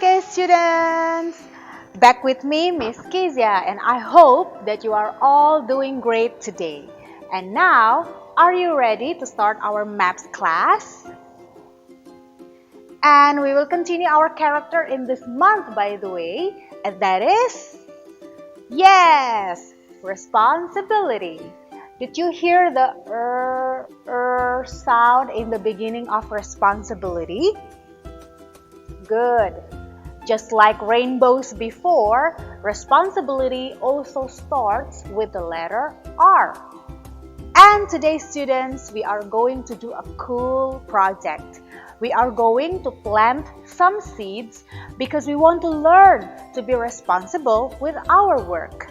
Okay, students, back with me, Miss Kezia, and I hope that you are all doing great today. And now, are you ready to start our maps class? And we will continue our character in this month, by the way, and that is, yes, responsibility. Did you hear the sound in the beginning of responsibility? Good. Just like rainbows before, responsibility also starts with the letter R. And today, students, we are going to do a cool project. We are going to plant some seeds because we want to learn to be responsible with our work.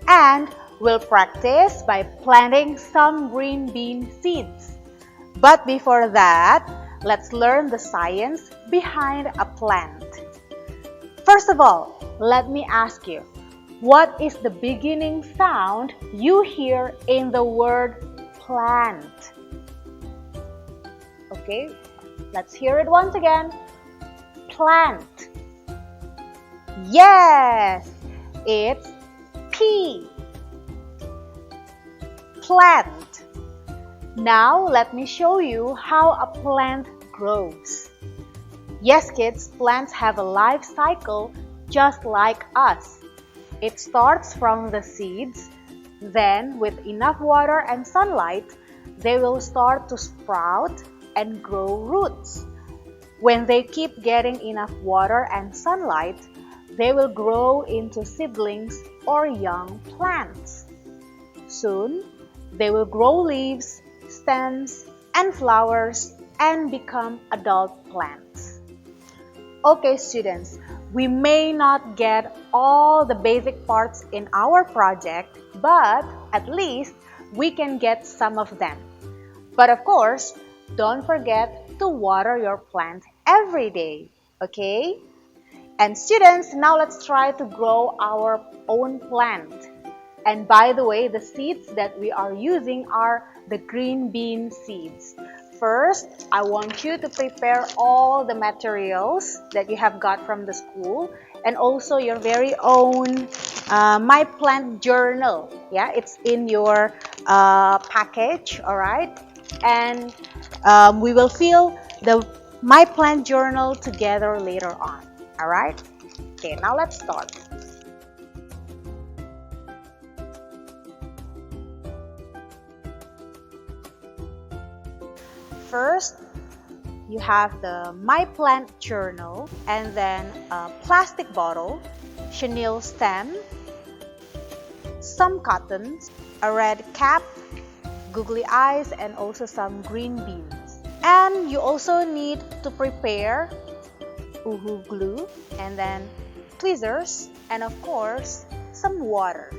And we'll practice by planting some green bean seeds. But before that, let's learn the science behind a plant. First of all, let me ask you, what is the beginning sound you hear in the word plant? Okay, let's hear it once again. Plant. Yes, it's P. Plant. Now let me show you how a plant grows. Yes, kids, plants have a life cycle just like us. It starts from the seeds, then with enough water and sunlight, they will start to sprout and grow roots. When they keep getting enough water and sunlight, they will grow into seedlings or young plants. Soon, they will grow leaves, stems, and flowers and become adult plants. Okay, students, we may not get all the basic parts in our project, but at least we can get some of them. But of course, don't forget to water your plant every day, okay? And students, now let's try to grow our own plant. And by the way, the seeds that we are using are the green bean seeds. First, I want you to prepare all the materials that you have got from the school and also your very own My Plant journal. Yeah, it's in your package, all right? And we will fill the My Plant journal together later on, all right? Okay, now let's start. First, you have the My Plant journal and then a plastic bottle, chenille stem, some cotton, a red cap, googly eyes, and also some green beans. And you also need to prepare uhu glue and then tweezers and of course some water.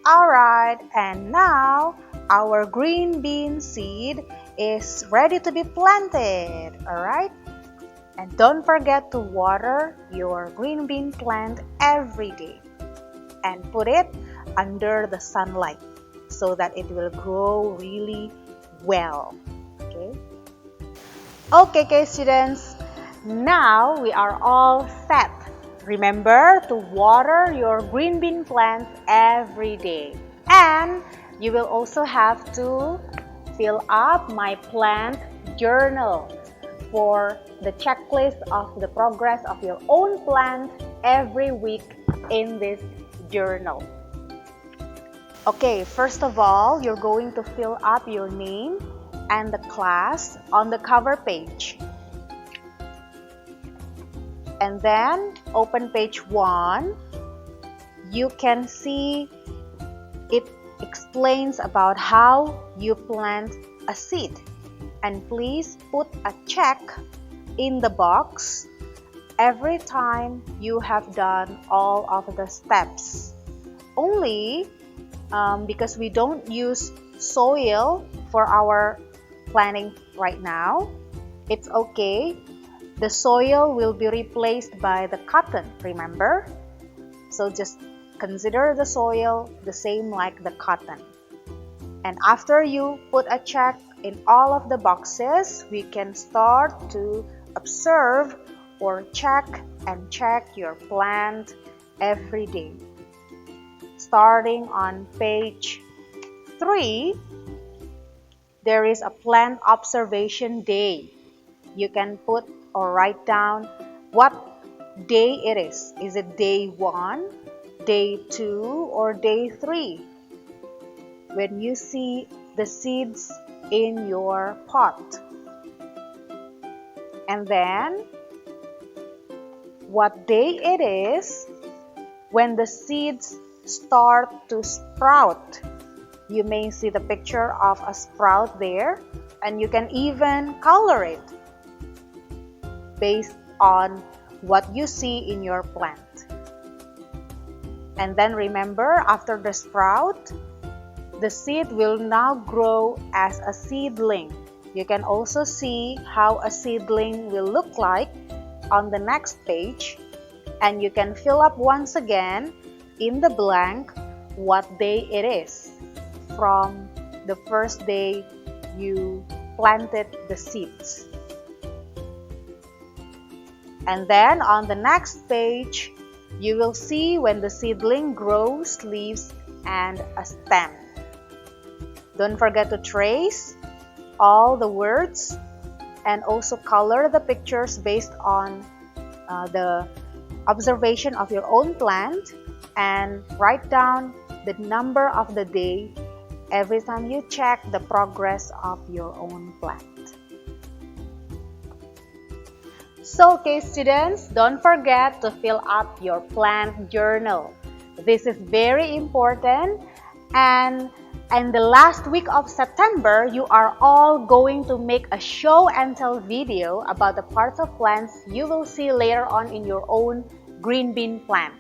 Alright, and now our green bean seed is ready to be planted. Alright? And don't forget to water your green bean plant every day. And put it under the sunlight so that it will grow really well. Okay, students. Now we are all set. Remember to water your green bean plants every day. And you will also have to fill up my plant journal for the checklist of the progress of your own plant every week in this journal. Okay, first of all, you're going to fill up your name and the class on the cover page. And then open page 1. You can see it explains about how you plant a seed. And please put a check in the box every time you have done all of the steps. Only because we don't use soil for our planting right now, it's okay. The soil will be replaced by the cotton, remember? So just consider the soil the same like the cotton. And after you put a check in all of the boxes, we can start to observe or check your plant every day. Starting on page 3, there is a plant observation day. You can put or write down what day it is. Is it day 1, day 2, or day 3? When you see the seeds in your pot. And then, what day it is when the seeds start to sprout. You may see the picture of a sprout there, and you can even color it based on what you see in your plant. And then remember, after the sprout, the seed will now grow as a seedling. You can also see how a seedling will look like on the next page, and you can fill up once again in the blank what day it is from the first day you planted the seeds. And then on the next page, you will see when the seedling grows leaves and a stem. Don't forget to trace all the words and also color the pictures based on the observation of your own plant, and write down the number of the day every time you check the progress of your own plant. So, okay, students, don't forget to fill up your plant journal. This is very important, and in the last week of September, you are all going to make a show and tell video about the parts of plants you will see later on in your own green bean plant.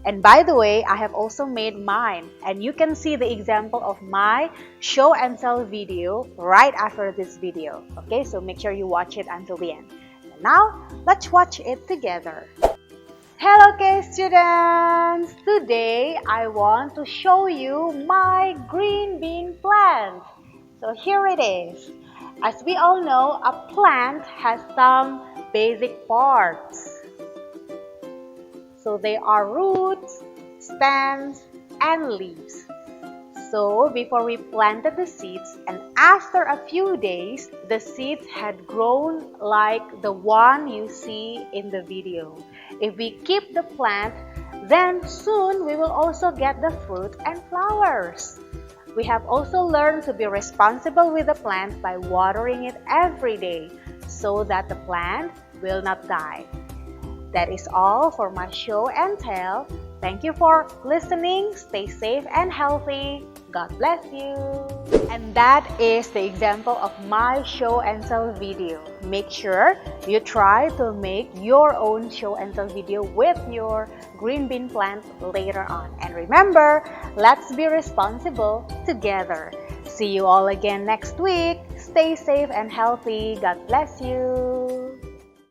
And by the way, I have also made mine, and you can see the example of my show and tell video right after this video. Okay, so make sure you watch it until the end. And now, let's watch it together. Hello, okay, students! Today, I want to show you my green bean plant. So here it is. As we all know, a plant has some basic parts. So they are roots, stems, and leaves. So before we planted the seeds, and after a few days, the seeds had grown like the one you see in the video. If we keep the plant, then soon we will also get the fruit and flowers. We have also learned to be responsible with the plant by watering it every day so that the plant will not die. That is all for my show and tell. Thank you for listening. Stay safe and healthy. God bless you. And that is the example of my show and tell video. Make sure you try to make your own show and tell video with your green bean plant later on. And remember, let's be responsible together. See you all again next week. Stay safe and healthy. God bless you.